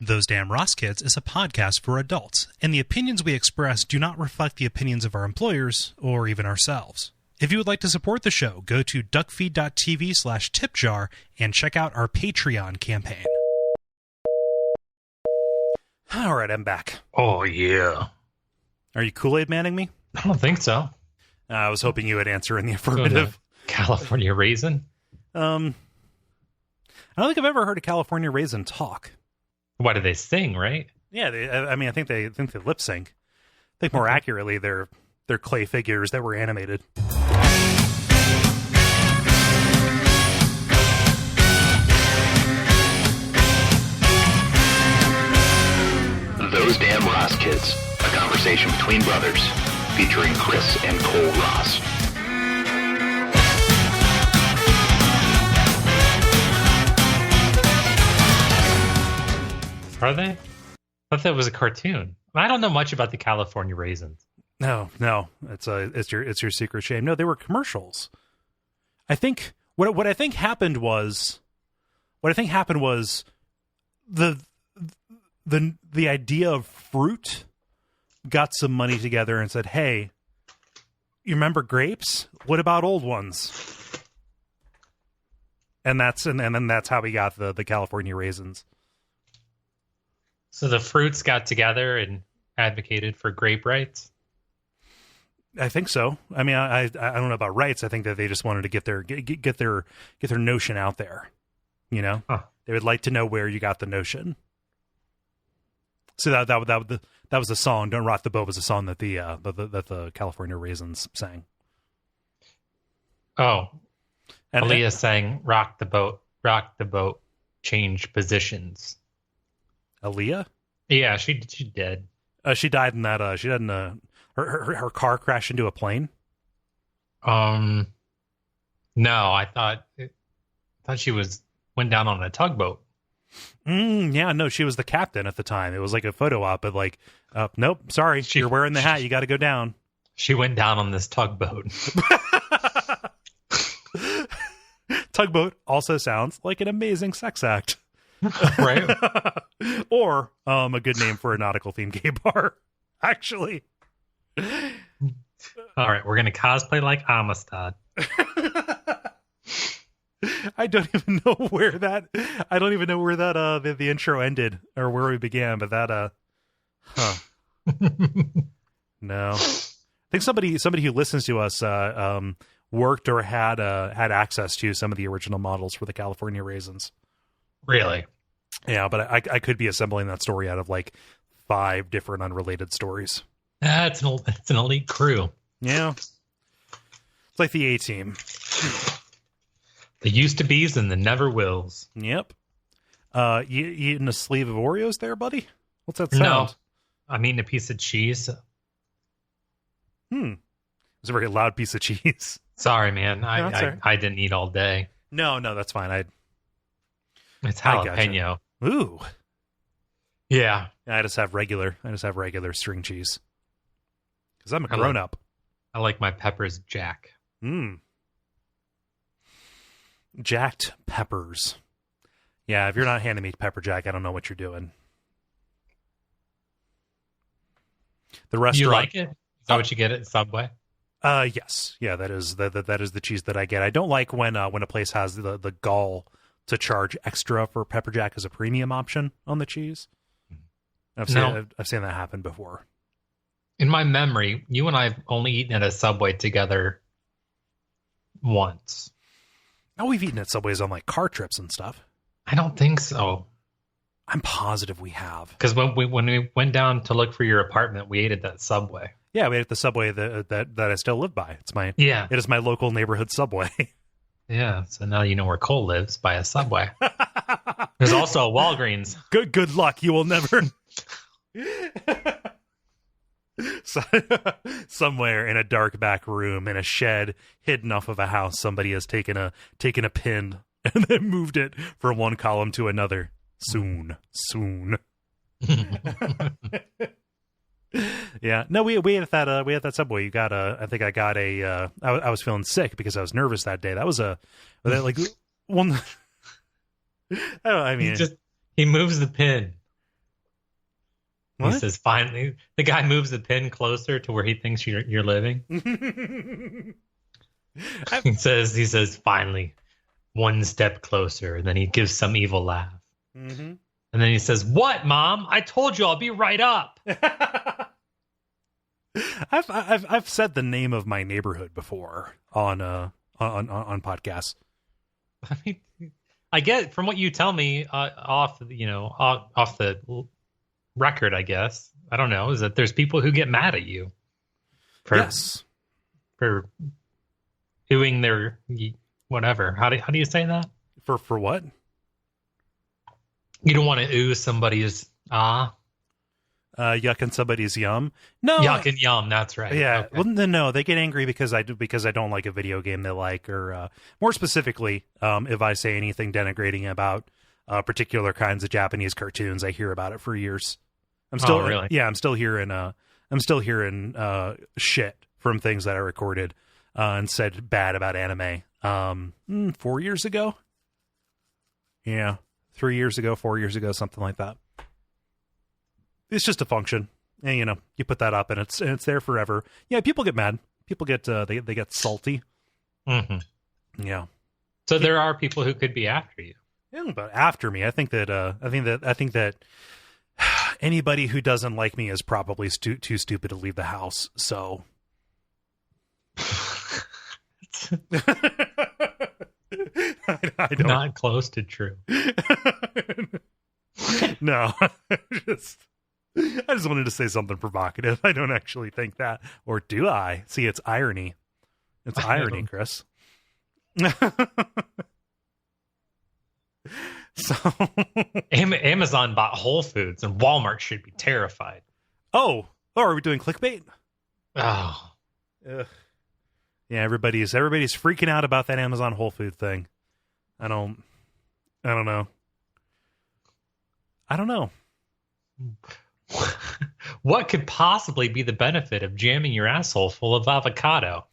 Those Damn Ross Kids is a podcast for adults, and the opinions we express do not reflect the opinions of our employers or even ourselves. If you would like to support the show, go to Duckfeed.tv/tipjar and check out our Patreon campaign. All right, I'm back. Oh, yeah. Are you Kool-Aid Manning me? I don't think so. I was hoping you would answer in the affirmative. California raisin? I don't think I've ever heard a California raisin talk. Why do they sing, right? Yeah, I think they lip sync. I think more accurately, they're clay figures that were animated. Those Damn Ross Kids, a conversation between brothers, featuring Kris and Kole Ross. Are they? I thought that was a cartoon. I don't know much about the California raisins. No, it's your secret shame. No, they were commercials. I think what I think happened was the idea of fruit got some money together and said, "Hey, you remember grapes? What about old ones?" And then that's how we got the California raisins. So the fruits got together and advocated for grape rights? I think so. I mean, I don't know about rights. I think that they just wanted to get their notion out there. You know, They would like to know where you got the notion. So that was the song. "Don't Rock the Boat" was a song that the California Raisins sang. Oh, and Aaliyah sang "Rock the boat, change positions." Aaliyah? Yeah, she did. She died in that. She died in her car crashed into a plane. No, I thought she went down on a tugboat. Yeah, no, she was the captain at the time. It was like a photo op, but like, nope, sorry, you're wearing the hat. You got to go down. She went down on this tugboat. Tugboat also sounds like an amazing sex act. Right? Or a good name for a nautical themed gay bar, actually. All right, we're gonna cosplay like Amistad. I don't even know where that the intro ended or where we began, but that no. I think somebody who listens to us worked or had access to some of the original models for the California Raisins. Really? Yeah, but I could be assembling that story out of like 5 different unrelated stories. It's an elite crew. Yeah. It's like the A-Team. The used to be's and the never wills. Yep. You eating a sleeve of Oreos there, buddy? What's that sound? No. I'm eating a piece of cheese. It's a very loud piece of cheese. Sorry, man. No, I didn't eat all day. No, that's fine. It's jalapeno. Ooh. Yeah. I just have regular string cheese. Because I'm a grown up. I like my peppers jack. Jacked peppers. Yeah, if you're not handing me pepper jack, I don't know what you're doing. The restaurant. You like it? Is that what you get at Subway? Yes. Yeah, that is the cheese that I get. I don't like when a place has the gall to charge extra for pepper jack as a premium option on the cheese. I've seen that happen before. In my memory, you and I have only eaten at a Subway together once. Oh, we've eaten at Subways on like car trips and stuff. I don't think so. I'm positive we have. Because when we went down to look for your apartment, we ate at that Subway. Yeah, we ate at the Subway that I still live by. It is my local neighborhood Subway. Yeah, so now you know where Kole lives, by a Subway. There's also a Walgreens. Good luck. You will never. Somewhere in a dark back room in a shed hidden off of a house, somebody has taken a pin and then moved it from one column to another. Soon. Yeah, no, we had that Subway. You got I think I got I was feeling sick because I was nervous that day. That was like one. I mean, he moves the pin. What? He says, finally. The guy moves the pin closer to where he thinks you're living. He says, finally, one step closer. And then he gives some evil laugh. Mm-hmm. And then he says, what, Mom? I told you I'll be right up. I've said the name of my neighborhood before on podcasts. I mean, I get from what you tell me off the record, I guess. I don't know, is that there's people who get mad at you for doing their whatever. How do you say that? For what? You don't want to ooze somebody's yuck and somebody's yum. No, yuck and yum. That's right. Yeah. Okay. Well, no, they get angry because I don't like a video game they like, or more specifically, if I say anything denigrating about particular kinds of Japanese cartoons, I hear about it for years. I'm still really? Yeah, I'm still hearing shit from things that I recorded and said bad about anime 4 years ago. Yeah, 3 years ago, 4 years ago, something like that. It's just a function, and you put that up, and it's there forever. Yeah, people get mad. People get they get salty. Mm-hmm. Yeah. So there are people who could be after you. Yeah, but after me, I think that anybody who doesn't like me is probably too stupid to leave the house. So. I don't. Not close to true. No, I just wanted to say something provocative. I don't actually think that, or do I? See, it's irony. It's irony, Chris. So Amazon bought Whole Foods, and Walmart should be terrified. Oh, are we doing clickbait? Oh, ugh. Yeah, everybody's freaking out about that Amazon Whole Food thing. I don't know. What could possibly be the benefit of jamming your asshole full of avocado?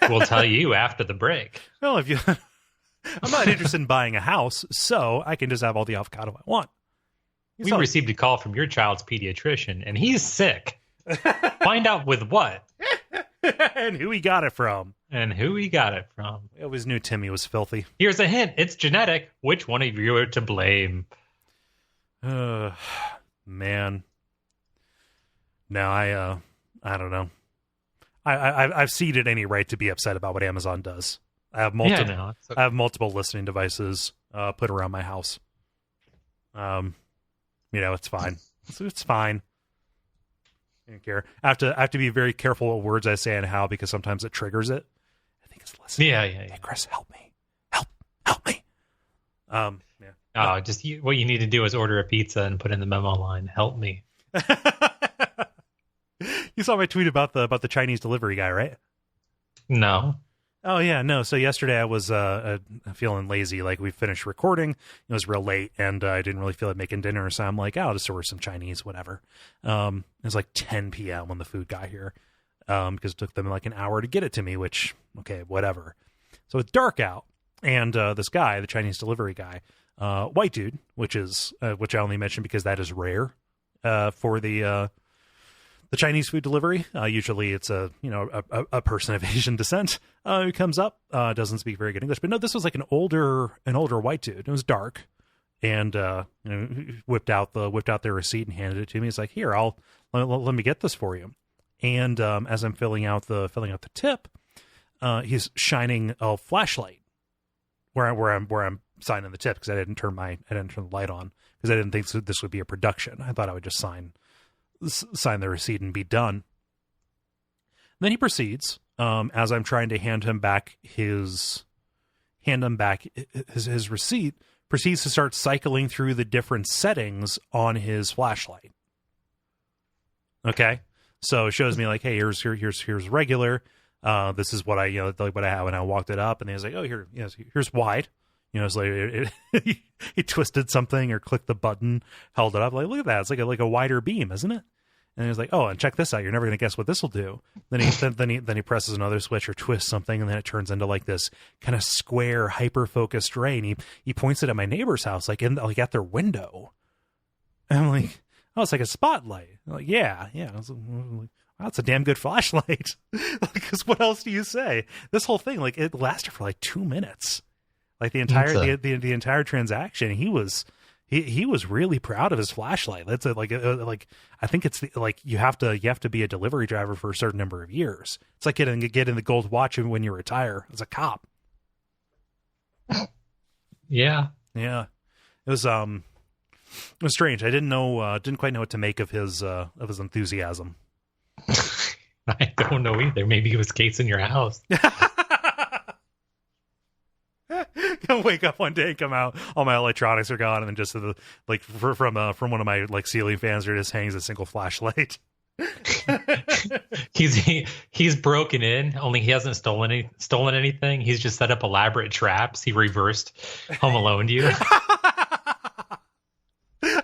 We'll tell you after the break. Well, I'm not interested in buying a house, so I can just have all the avocado I want. We received a call from your child's pediatrician, and he's sick. Find out with what. And who he got it from. I always knew Timmy was filthy. Here's a hint. It's genetic. Which one of you are to blame? Man. No, I don't know. I've ceded any right to be upset about what Amazon does. I have multiple. Yeah, no, I have multiple listening devices put around my house. It's fine. It's fine. I don't care. I have to be very careful what words I say and how, because sometimes it triggers it. I think it's listening. Yeah. Hey, Chris, help me. Help me. Yeah. Oh, what you need to do is order a pizza and put in the memo line, "Help me." You saw my tweet about the Chinese delivery guy, right? No. Oh yeah, no. So yesterday I was feeling lazy. Like, we finished recording, it was real late, and I didn't really feel like making dinner. So I'm like, I'll just order some Chinese, whatever. It was like 10 p.m. when the food got here, because it took them like an hour to get it to me. Which, okay, whatever. So it's dark out, and this guy, the Chinese delivery guy, white dude, which I only mention because that is rare for the Chinese food delivery. Usually it's a person of Asian descent who comes up, doesn't speak very good English. But no, this was like an older white dude. It was dark, and whipped out their receipt and handed it to me. He's like, "Here, let me get this for you." And as I'm filling out the tip, he's shining a flashlight where I'm signing the tip, because I didn't turn the light on, because I didn't think this would be a production. I thought I would just sign the receipt and be done. Then he proceeds, as I'm trying to hand him back his receipt, proceeds to start cycling through the different settings on his flashlight. Okay, so it shows me like, hey, here's regular. This is what I what I have, and I walked it up, and he was like, oh, here's wide. It's like he twisted something or clicked the button, held it up. Like, look at that. It's like a wider beam, isn't it? And he's like, oh, and check this out. You're never going to guess what this will do. Then he presses another switch or twists something, and then it turns into like this kind of square, hyper-focused ray. And he points it at my neighbor's house, like at their window. And Oh, it's like a spotlight. I'm like, yeah. I was like, wow, that's a damn good flashlight. Because what else do you say? This whole thing, like, it lasted for like 2 minutes. Like the entire the entire transaction, he was really proud of his flashlight. That's like I think it's like you have to be a delivery driver for a certain number of years. It's like getting the gold watch when you retire as a cop. Yeah. It was strange. I didn't quite know what to make of his enthusiasm. I don't know either. Maybe he was casing your house. I'll wake up one day and come out, all my electronics are gone, and then just from one of my like ceiling fans, there just hangs a single flashlight. He's broken in, only he hasn't stolen anything. He's just set up elaborate traps. He reversed Home Alone you.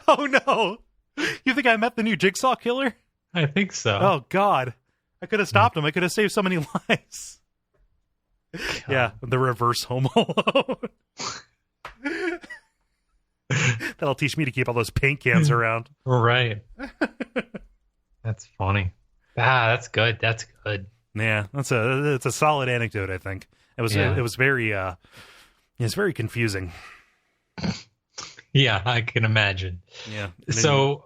Oh no! You think I met the new Jigsaw killer? I think so. Oh God! I could have stopped him. I could have saved so many lives. God. Yeah, the reverse Home Alone. That'll teach me to keep all those paint cans around. Right. That's funny. That's good. That's good. Yeah, it's a solid anecdote. I think it was very it's very confusing. Yeah, I can imagine. Yeah. So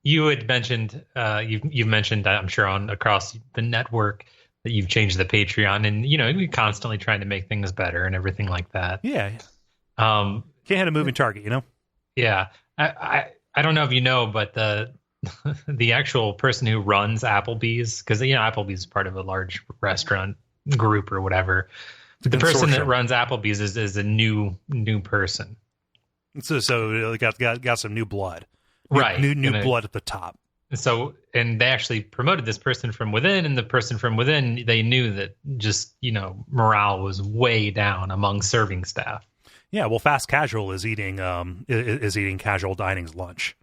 you had mentioned you've mentioned, I'm sure, on across the network that you've changed the Patreon, and you're constantly trying to make things better and everything like that. Yeah. Can't hit a moving target, Yeah. I don't know if you know, but the actual person who runs Applebee's, because Applebee's is part of a large restaurant group or whatever. The person that runs Applebee's is a new person. So got some new blood, right? New blood at the top. So, and they actually promoted this person from within, and the person from within, they knew that just morale was way down among serving staff. Yeah, well, fast casual is eating casual dining's lunch,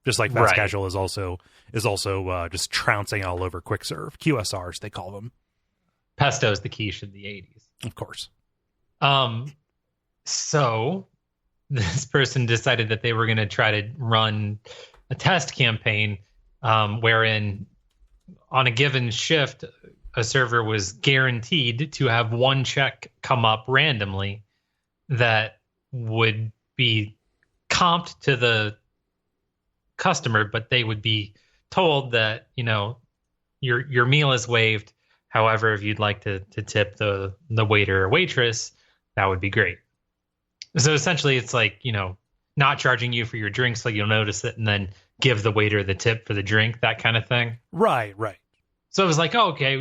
just like fast casual is also just trouncing all over quick serve, QSRs they call them. Pesto's the quiche of the 80s, of course. So this person decided that they were going to try to run a test campaign wherein on a given shift, a server was guaranteed to have one check come up randomly that would be comped to the customer, but they would be told that, your meal is waived. However, if you'd like to tip the waiter or waitress, that would be great. So essentially it's like, not charging you for your drink so you'll notice it and then give the waiter the tip for the drink, that kind of thing. Right. So it was like, oh, okay,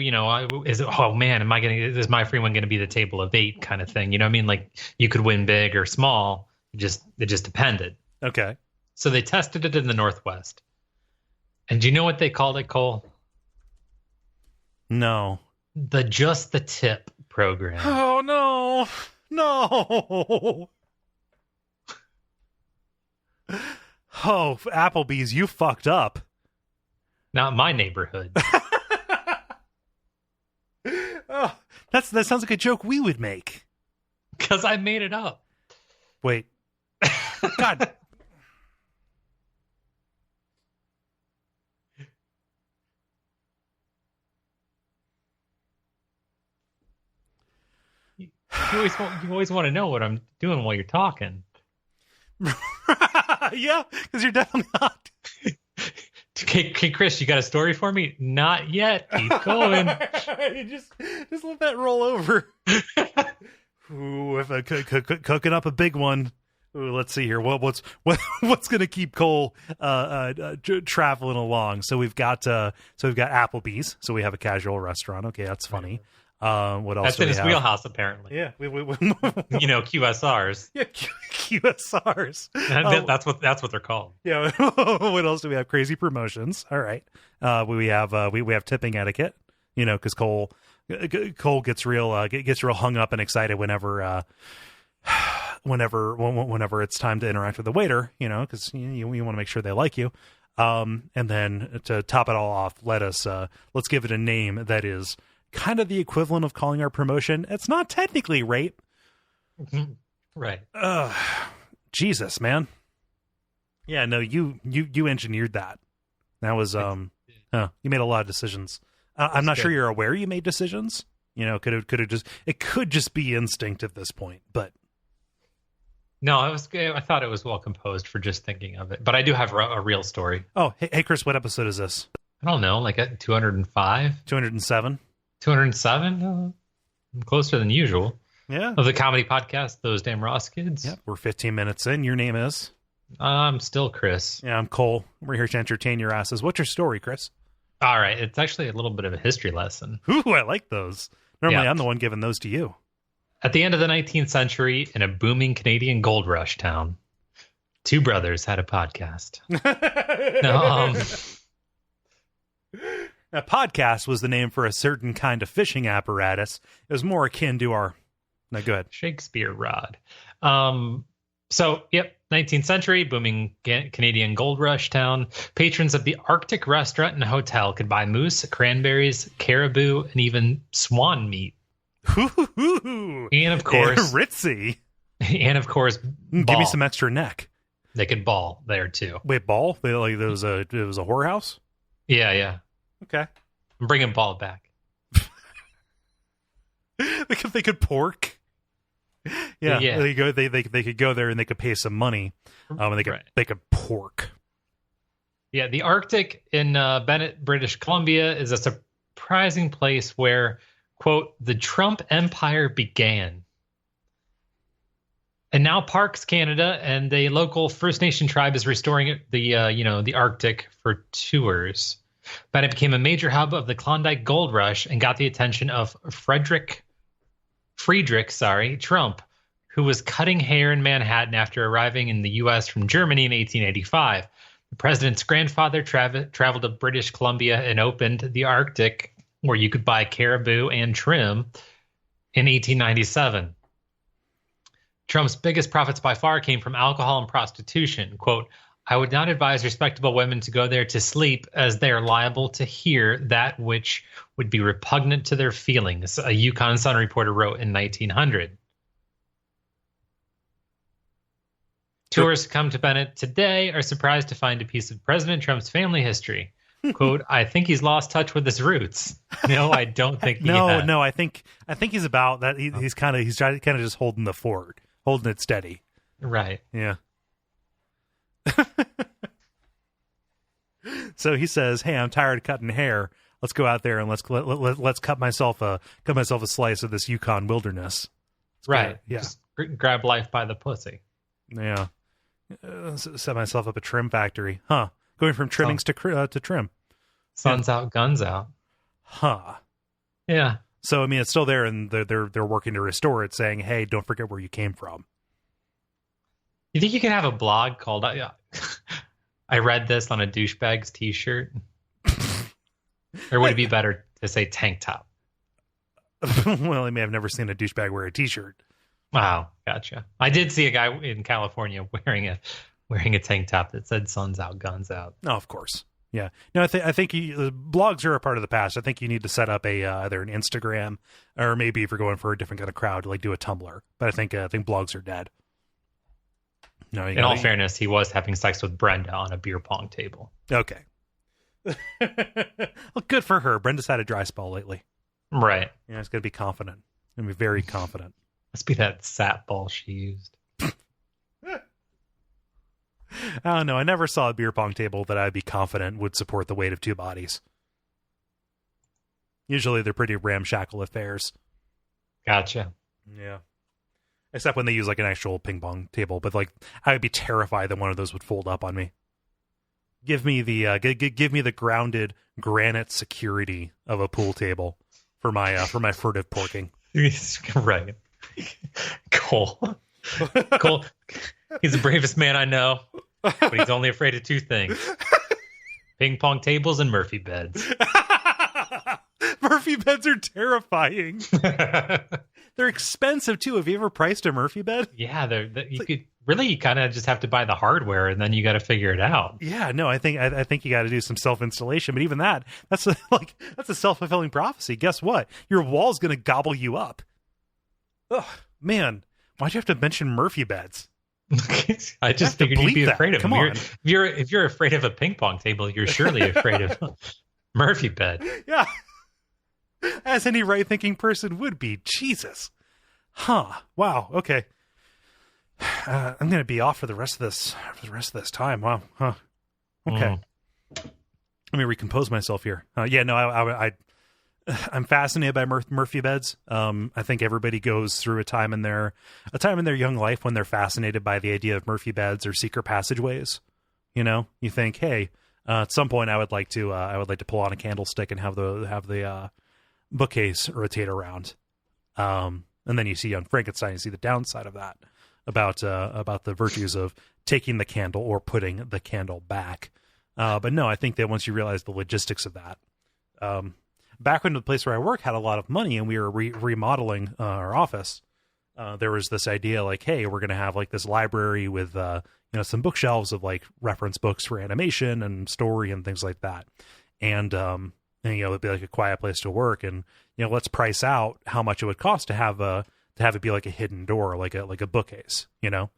is my free one going to be the table of 8 kind of thing? Like you could win big or small. It just depended. Okay. So they tested it in the Northwest. And do you know what they called it, Cole? No. Just the tip program. Oh, no. Oh, Applebee's, you fucked up. Not my neighborhood. Oh, that sounds like a joke we would make. Because I made it up. Wait. God. You always want to know what I'm doing while you're talking. Yeah, because you're definitely not. Okay, Chris, you got a story for me? Not yet. Keep going. just let that roll over. Ooh, if I cooking up a big one. Ooh, let's see here. What's going to keep Cole traveling along? So we've got Applebee's. So we have a casual restaurant. Okay, that's funny. What else? That's in his wheelhouse, apparently. Yeah, we QSRs. Yeah, QSRs. That's what they're called. Yeah. What else do we have? Crazy promotions. All right. We have tipping etiquette. Because Cole gets real hung up and excited whenever it's time to interact with the waiter. Because you want to make sure they like you. And then to top it all off, let's give it a name that is kind of the equivalent of calling our promotion. It's not technically rape. Right. Jesus, man. Yeah, no, you engineered that. That was you made a lot of decisions. I'm not sure you're aware you made decisions. You know, could have just be instinct at this point, but no, I thought it was well composed for just thinking of it. But I do have a real story. Oh, hey Chris, what episode is this? I don't know, like at 205, 207, 207. I'm closer than usual. Yeah, of the comedy podcast, Those Damn Ross Kids. Yeah, we're 15 minutes in. Your name is? I'm still Chris. Yeah, I'm Kole. We're here to entertain your asses. What's your story, Chris? All right, it's actually a little bit of a history lesson. Ooh, I like those. Normally, I'm the one giving those to you. At the end of the 19th century, in a booming Canadian gold rush town, two brothers had a podcast. A podcast was the name for a certain kind of fishing apparatus. It was more akin to our... No, go ahead. Shakespeare rod. 19th century, booming Canadian gold rush town. Patrons of the Arctic restaurant and hotel could buy moose, cranberries, caribou, and even swan meat. And of course... ritzy. And of course, ball. Give me some extra neck. They could ball there, too. Wait, ball? Like, it was a whorehouse? Yeah. Okay. I'm bringing ball back. They could pork. Yeah. They could go there and they could pay some money. And they could pork. Yeah, the Arctic in Bennett, British Columbia is a surprising place where, quote, the Trump empire began. And now Parks Canada and a local First Nation tribe is restoring the Arctic for tours. Bennett became a major hub of the Klondike Gold Rush and got the attention of Friedrich Trump, who was cutting hair in Manhattan after arriving in the U.S. from Germany in 1885. The president's grandfather traveled to British Columbia and opened the Arctic, where you could buy caribou and trim, in 1897. Trump's biggest profits by far came from alcohol and prostitution. Quote, I would not advise respectable women to go there to sleep, as they are liable to hear that which would be repugnant to their feelings, a Yukon Sun reporter wrote in 1900. Tourists who come to Bennett today are surprised to find a piece of President Trump's family history. Quote, I think he's lost touch with his roots. No, I don't think he has. No, I think he's about that. He's kind of just holding the fort, holding it steady. Right. Yeah. So he says, "Hey, I'm tired of cutting hair. Let's go out there and let's cut myself a slice of this Yukon wilderness." Right. Yeah. Just grab life by the pussy. Yeah. Set myself up a trim factory. Huh. Going from trimmings to trim. Sun's out, guns out. Huh. Yeah. So I mean, it's still there, and they're working to restore it, saying, "Hey, don't forget where you came from." You think you could have a blog called I read this on a douchebag's t-shirt? Or would it be better to say tank top? Well, I may have never seen a douchebag wear a t-shirt. Wow, gotcha. I did see a guy in California wearing a tank top that said "Sun's out, guns out." Oh, of course. Yeah. No, I think blogs are a part of the past. I think you need to set up either an Instagram, or maybe if you're going for a different kind of crowd, like do a Tumblr. But I think blogs are dead. No, in all fairness, he was having sex with Brenda on a beer pong table. Okay. Well, good for her. Brenda's had a dry spell lately. Right. Yeah, it's going to be confident. Going to be very confident. Must be that sap ball she used. I don't know. I never saw a beer pong table that I'd be confident would support the weight of two bodies. Usually they're pretty ramshackle affairs. Gotcha. Yeah. Except when they use like an actual ping pong table, but like I would be terrified that one of those would fold up on me. Give me the grounded granite security of a pool table for my furtive porking. Right. Kole. He's the bravest man I know, but he's only afraid of two things: ping pong tables and Murphy beds. Murphy beds are terrifying. They're expensive too. Have you ever priced a Murphy bed? Yeah, you kind of just have to buy the hardware, and then you got to figure it out. Yeah, no, I think you got to do some self installation, but even that's a self-fulfilling prophecy. Guess what? Your wall's going to gobble you up. Oh man, why'd you have to mention Murphy beds? I just figured you'd be afraid of them. If you're afraid of a ping pong table, you're surely afraid of Murphy bed. Yeah. As any right-thinking person would be. Jesus. Huh. Wow. Okay. I'm going to be off for the rest of this time. Wow. Huh. Okay. Let me recompose myself here. I'm fascinated by Murphy beds. I think everybody goes through a time in their young life when they're fascinated by the idea of Murphy beds or secret passageways. You know, you think, hey, at some point I would like to pull on a candlestick and have the bookcase rotate around. And then you see Young Frankenstein, you see the downside of that about the virtues of taking the candle or putting the candle back. But no, I think that once you realize the logistics of that, back when the place where I work had a lot of money and we were remodeling our office, there was this idea like, hey, we're going to have like this library with, some bookshelves of like reference books for animation and story and things like that. And it'd be like a quiet place to work, and let's price out how much it would cost to have it be like a hidden door, like a bookcase. Again,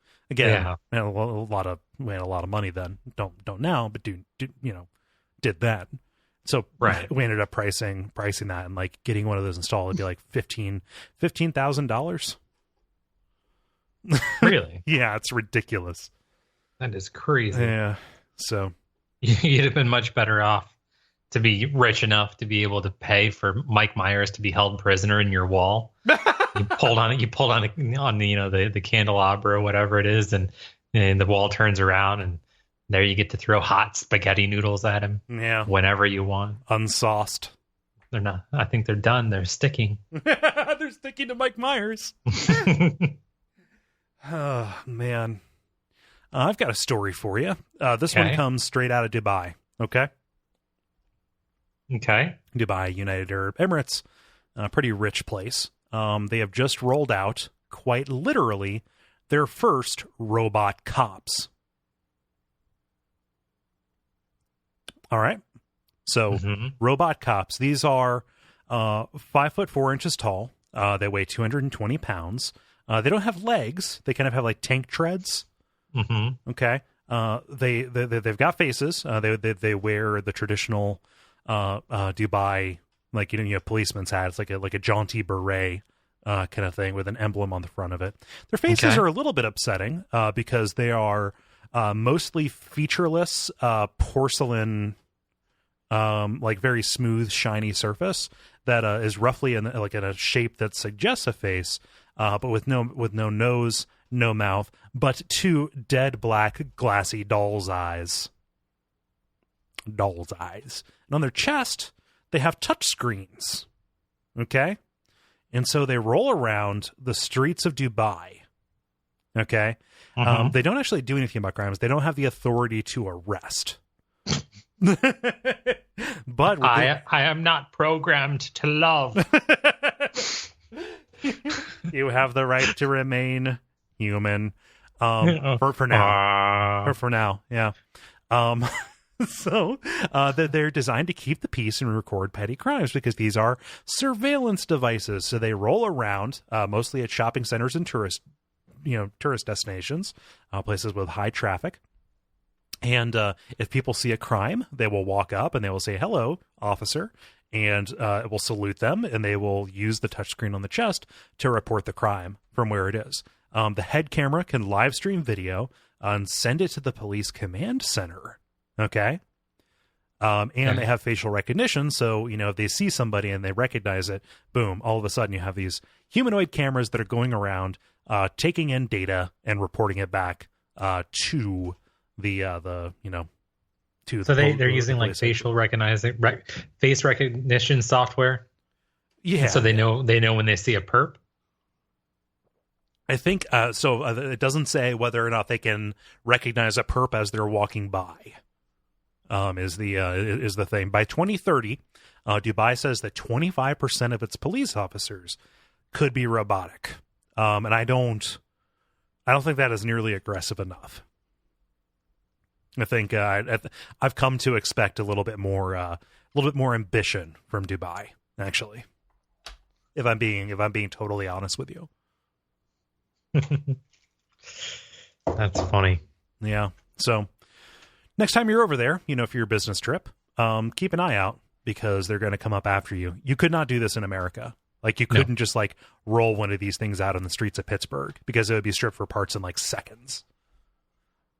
we had a lot of money then. Don't now, but did that. So we ended up pricing that, and like getting one of those installed would be like $15,000. Really? Yeah, it's ridiculous. That is crazy. Yeah. So you'd have been much better off to be rich enough to be able to pay for Mike Myers to be held prisoner in your wall. You pulled on the candelabra or whatever it is, and the wall turns around, and there you get to throw hot spaghetti noodles at him. Yeah. Whenever you want. Unsauced. They're not. I think they're done. They're sticking. They're sticking to Mike Myers. Oh, man. I've got a story for you. This one comes straight out of Dubai. Okay. Dubai, United Arab Emirates, a pretty rich place. They have just rolled out, quite literally, their first robot cops. All right. So, robot cops. These are 5'4" tall. They weigh 220 pounds. They don't have legs. They kind of have like tank treads. Okay. They've got faces. They wear the traditional Dubai, like policeman's hat. It's like a jaunty beret kind of thing with an emblem on the front of it. Their faces are a little bit upsetting because they are mostly featureless porcelain, like very smooth, shiny surface that is roughly in a shape that suggests a face, but with no nose, no mouth, but two dead black glassy doll's eyes. Doll's eyes. And on their chest, they have touch screens. Okay? And so they roll around the streets of Dubai. Okay? They don't actually do anything about crimes. They don't have the authority to arrest. But I am not programmed to love. You have the right to remain human. For now. For now, yeah. So they're designed to keep the peace and record petty crimes because these are surveillance devices. So they roll around mostly at shopping centers and tourist destinations, places with high traffic. And if people see a crime, they will walk up and they will say, "Hello, officer," and it will salute them, and they will use the touchscreen on the chest to report the crime from where it is. The head camera can live stream video and send it to the police command center. Okay. And they have facial recognition. So, if they see somebody and they recognize it, boom, all of a sudden you have these humanoid cameras that are going around, taking in data and reporting it back, to they're using like face recognition software. Yeah. So they know when they see a perp. I think, it doesn't say whether or not they can recognize a perp as they're walking by. Is the thing. By 2030, Dubai says that 25% of its police officers could be robotic, and I don't think that is nearly aggressive enough. I think I've come to expect a little bit more ambition from Dubai. Actually, if I'm being totally honest with you. That's funny. Yeah. So next time you're over there, for your business trip, keep an eye out because they're going to come up after you. You could not do this in America. Like you couldn't just like roll one of these things out on the streets of Pittsburgh because it would be stripped for parts in like seconds.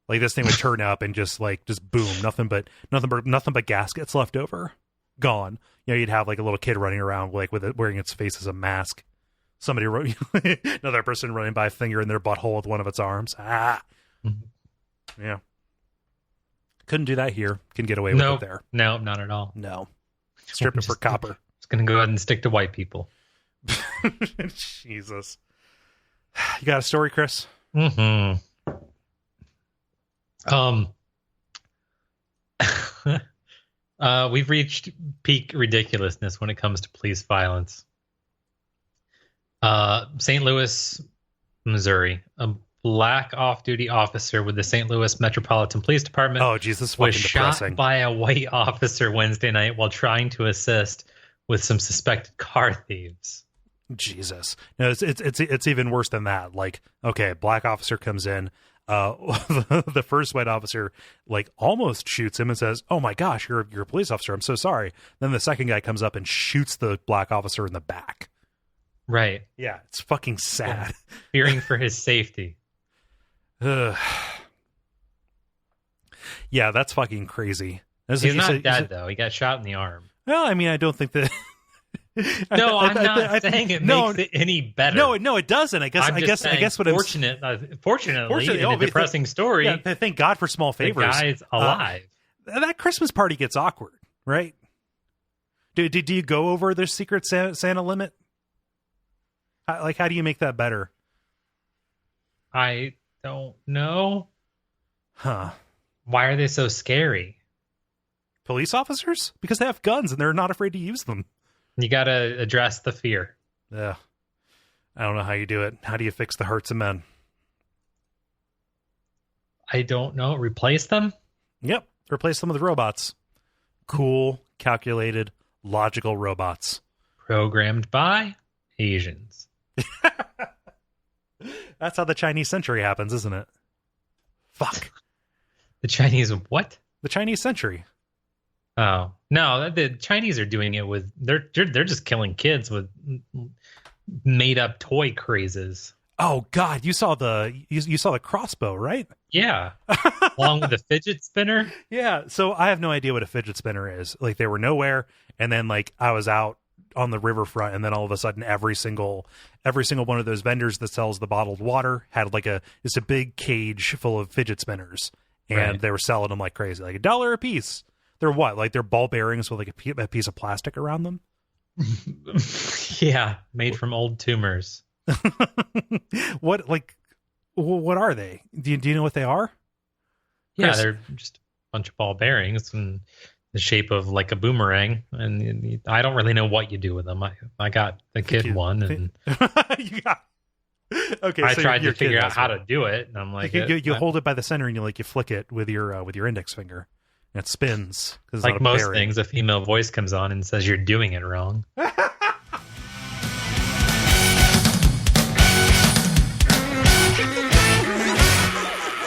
Like this thing would turn up and just boom, nothing but gaskets left over, gone. You'd have like a little kid running around like with it wearing its face as a mask. Somebody another person running by, a finger in their butthole with one of its arms. Yeah. Couldn't do that here. Can get away with it there. No, not at all. No. Strip it for copper. Just gonna go ahead and stick to white people. Jesus. You got a story, Chris? Mm-hmm. We've reached peak ridiculousness when it comes to police violence. St. Louis, Missouri. A black off-duty officer with the St. Louis Metropolitan Police Department was shot by a white officer Wednesday night while trying to assist with some suspected car thieves. Jesus. No, it's even worse than that. Like, okay, black officer comes in. The first white officer like almost shoots him and says, "Oh my gosh, you're a police officer. I'm so sorry." Then the second guy comes up and shoots the black officer in the back. Right. Yeah, it's fucking sad. Fearing for his safety. Yeah, that's fucking crazy. He's not dead though. He got shot in the arm. Well, I mean, I don't think that. No, I'm not saying it makes it any better. No, it doesn't. I guess what fortunately, in a depressing story. Yeah, thank God for small favors. The guy's alive. That Christmas party gets awkward, right? Do you go over the secret Santa limit? How do you make that better? I don't know. Huh? Why are they so scary? Police officers? Because they have guns and they're not afraid to use them. You got to address the fear. Yeah. I don't know how you do it. How do you fix the hearts of men? I don't know. Replace them? Yep. Replace them with robots. Cool, calculated, logical robots. Programmed by Asians. That's how the Chinese century happens, isn't it? Fuck. The Chinese what? The Chinese century. Oh no! The Chinese are doing it with they're just killing kids with made up toy crazes. Oh God! You saw the crossbow, right? Yeah, along with the fidget spinner. Yeah. So I have no idea what a fidget spinner is. Like they were nowhere, and then like I was out on the riverfront, and then all of a sudden every single one of those vendors that sells the bottled water had like it's a big cage full of fidget spinners, and they were selling them like crazy, like $1 a piece. They're what? Like they're ball bearings with like a piece of plastic around them? Yeah, made from old tumors. What are they? Do you know what they are? Yeah, Chris? They're just a bunch of ball bearings in the shape of like a boomerang. And I don't really know what you do with them. I got the kid one. And you got... Okay, I so tried to figure out how to do it. And I'm like... You hold it by the center and you flick it with your index finger. And it spins. Like most things, a female voice comes on and says you're doing it wrong.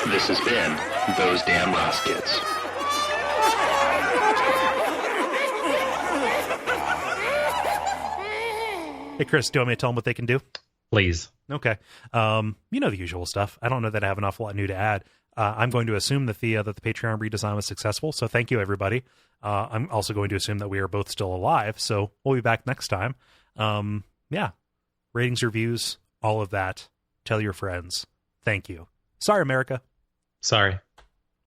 This has been Those Damn Ross Kids. Hey, Chris, do you want me to tell them what they can do? Please. Okay. You know the usual stuff. I don't know that I have an awful lot new to add. I'm going to assume that the Patreon redesign was successful, so thank you, everybody. I'm also going to assume that we are both still alive, so we'll be back next time. Yeah. Ratings, reviews, all of that. Tell your friends. Thank you. Sorry, America. Sorry.